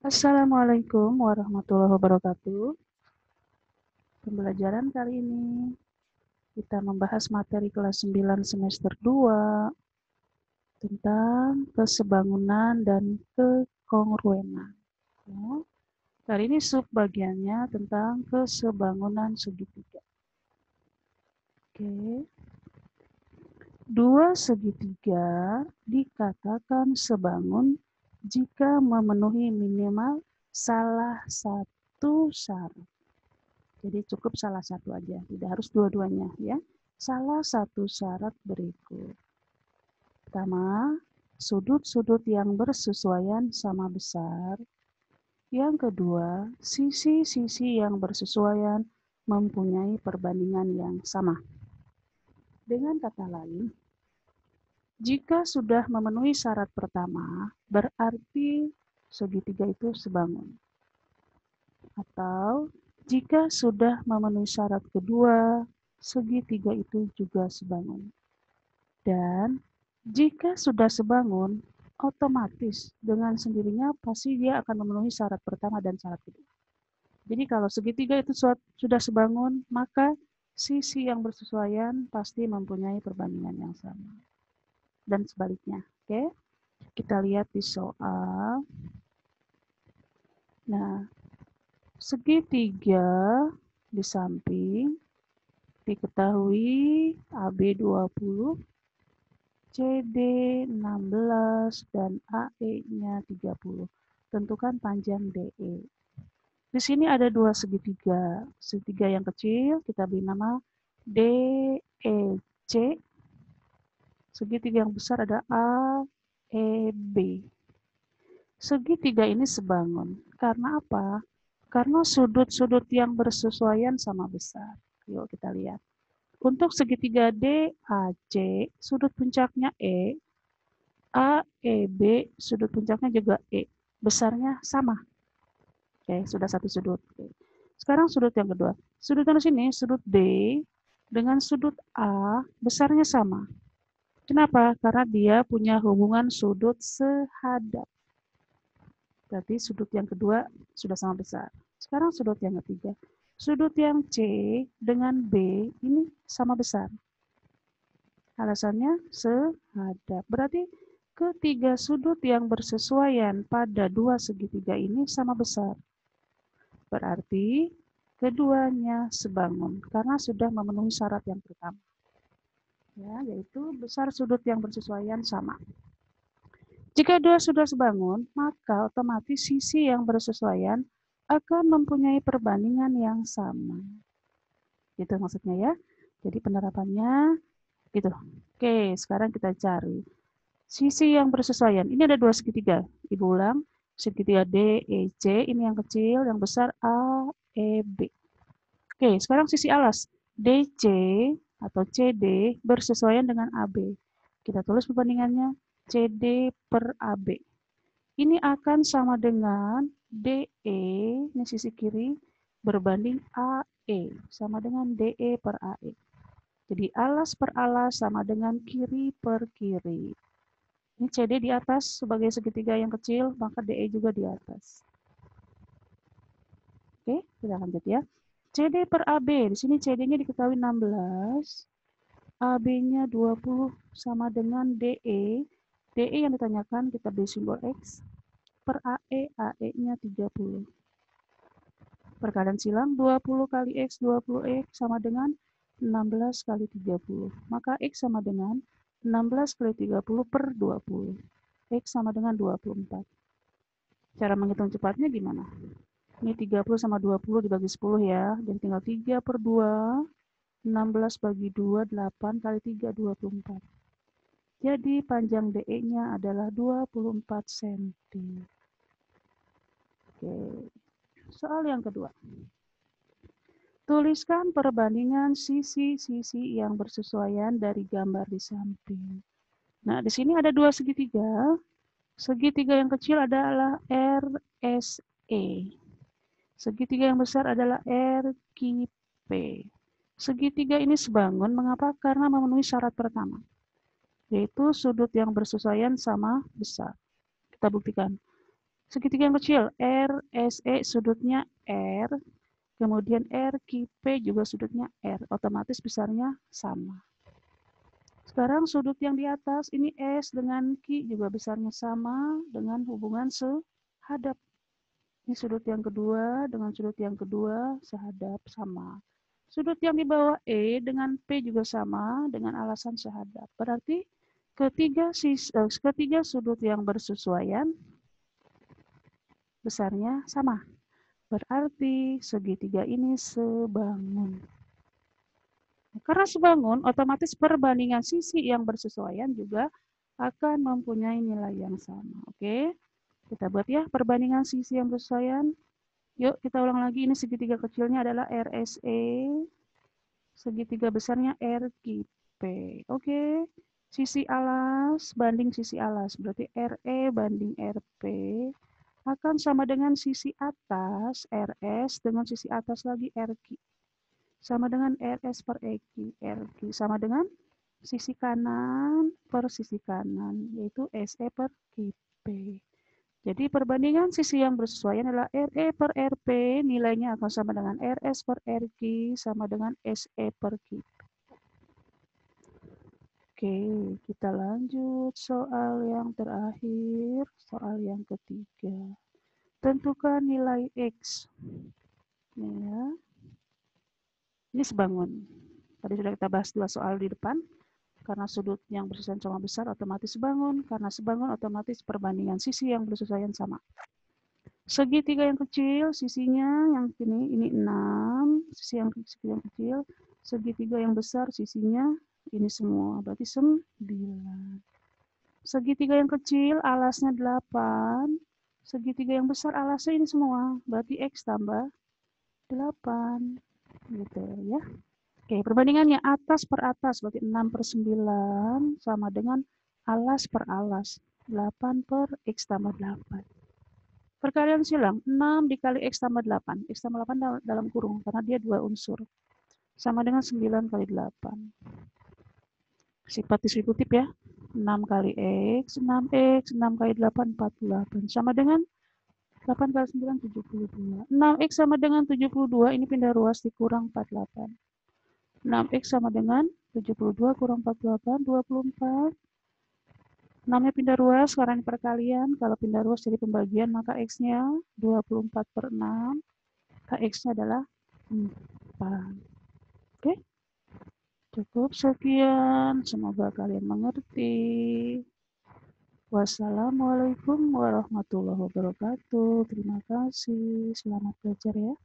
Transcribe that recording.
Assalamualaikum warahmatullahi wabarakatuh. Pembelajaran kali ini kita membahas materi kelas 9 semester 2 tentang kesebangunan dan kekongruenan. Ya. Kali ini subbagiannya tentang kesebangunan segitiga. Oke. Dua segitiga dikatakan sebangun jika memenuhi minimal salah satu syarat. Jadi cukup salah satu aja, tidak harus dua-duanya ya. Salah satu syarat berikut. Pertama, sudut-sudut yang bersesuaian sama besar. Yang kedua, sisi-sisi yang bersesuaian mempunyai perbandingan yang sama. Dengan kata lain, jika sudah memenuhi syarat pertama, berarti segitiga itu sebangun. Atau jika sudah memenuhi syarat kedua, segitiga itu juga sebangun. Dan jika sudah sebangun, otomatis dengan sendirinya pasti dia akan memenuhi syarat pertama dan syarat kedua. Jadi kalau segitiga itu sudah sebangun, maka sisi yang bersesuaian pasti mempunyai perbandingan yang sama. Dan sebaliknya. Oke? Kita lihat di soal. Nah, segitiga di samping diketahui AB 20, CD 16, dan AE-nya 30. Tentukan panjang DE. Di sini ada dua segitiga. Segitiga yang kecil kita beri nama DEC. Segitiga yang besar ada AEB. Segitiga ini sebangun. Karena apa? Karena sudut-sudut yang bersesuaian sama besar. Yuk kita lihat. Untuk segitiga DAC, sudut puncaknya E, AEB, sudut puncaknya juga E. Besarnya sama. Oke, sudah satu sudut. Oke. Sekarang sudut yang kedua. Sudut yang sini, sudut D, dengan sudut A, besarnya sama. Kenapa? Karena dia punya hubungan sudut sehadap. Berarti sudut yang kedua sudah sama besar. Sekarang sudut yang ketiga. Sudut yang C dengan B ini sama besar. Alasannya sehadap. Berarti ketiga sudut yang bersesuaian pada dua segitiga ini sama besar. Berarti keduanya sebangun karena sudah memenuhi syarat yang pertama. Ya, yaitu besar sudut yang bersesuaian sama. Jika dua sudah sebangun, maka otomatis sisi yang bersesuaian akan mempunyai perbandingan yang sama. Gitu maksudnya ya. Jadi penerapannya gitu. Oke, sekarang kita cari sisi yang bersesuaian. Ini ada dua segitiga. Ibu ulang. Segitiga DEC, ini yang kecil, yang besar AEB. Oke, sekarang sisi alas. DC atau CD bersesuaian dengan AB. Kita tulis perbandingannya. CD per AB. Ini akan sama dengan DE, ini sisi kiri, berbanding AE. Sama dengan DE per AE. Jadi alas per alas sama dengan kiri per kiri. Ini CD di atas sebagai segitiga yang kecil, maka DE juga di atas. Oke, kita lanjut ya. CD per AB, di sini CD-nya diketahui 16, AB-nya 20 sama dengan DE. DE yang ditanyakan kita beri simbol X, per AE, AE-nya 30. Perkalian silang 20 kali X, 20X sama dengan 16 kali 30. Maka X sama dengan 16 kali 30 per 20. X sama dengan 24. Cara menghitung cepatnya gimana? Ini 30 sama 20 dibagi 10 ya. Jadi tinggal 3 per 2. 16 bagi 2, 8 kali 3, 24. Jadi panjang DE-nya adalah 24 cm. Oke. Soal yang kedua. Tuliskan perbandingan sisi-sisi yang bersesuaian dari gambar di samping. Nah, di sini ada dua segitiga. Segitiga yang kecil adalah RSE. Segitiga yang besar adalah RQP. Segitiga ini sebangun, mengapa? Karena memenuhi syarat pertama, yaitu sudut yang bersesuaian sama besar. Kita buktikan. Segitiga yang kecil, RSE sudutnya R, kemudian RQP juga sudutnya R, otomatis besarnya sama. Sekarang sudut yang di atas, ini S dengan Q juga besarnya sama dengan hubungan sehadap. Ini sudut yang kedua dengan sudut yang kedua sehadap sama. Sudut yang di bawah E dengan P juga sama dengan alasan sehadap. Berarti ketiga sudut yang bersesuaian besarnya sama. Berarti segitiga ini sebangun. Karena sebangun, otomatis perbandingan sisi yang bersesuaian juga akan mempunyai nilai yang sama. Oke, kita buat ya perbandingan sisi yang bersesuaian. Yuk kita ulang lagi, ini segitiga kecilnya adalah RSE, segitiga besarnya RQP. Oke, sisi alas banding sisi alas, berarti RE banding RP akan sama dengan sisi atas RS dengan sisi atas lagi RQ. Sama dengan RS per EQ. RQ sama dengan sisi kanan per sisi kanan, yaitu SE per QP. Jadi perbandingan sisi yang bersesuaian adalah RE per RP, nilainya akan sama dengan RS per RQ, sama dengan SE per QP. Oke, kita lanjut soal yang terakhir, soal yang ketiga. Tentukan nilai X. Ini ya. Ini sebangun. Tadi sudah kita bahas 2 soal di depan. Karena sudut yang bersesuaian sama besar otomatis sebangun. Karena sebangun otomatis perbandingan sisi yang bersesuaian sama. Segitiga yang kecil, sisinya yang ini 6. Sisi yang kecil. Segitiga yang besar, sisinya ini semua. Berarti 9. Segitiga yang kecil, alasnya 8. Segitiga yang besar, alasnya ini semua. Berarti X tambah 8. Gitu ya. Oke, perbandingannya atas per atas, berarti 6 per 9 sama dengan alas per alas, 8 per X tambah 8. Perkalian silang, 6 dikali X tambah 8. X tambah 8 dalam kurung, karena dia 2 unsur. Sama dengan 9 kali 8. Sifat distributif ya. 6 kali X, 6X, 6 kali 8, 48. Sama dengan 8 kali 9, 72. 6X sama dengan 72, ini pindah ruas dikurang 48. 6X sama dengan 72 kurang 48, 24. 6-nya pindah ruas, karena ini perkalian. Kalau pindah ruas jadi pembagian, maka X-nya 24 per 6. X-nya adalah 4. Oke? Cukup sekian. Semoga kalian mengerti. Wassalamualaikum warahmatullahi wabarakatuh. Terima kasih. Selamat belajar ya.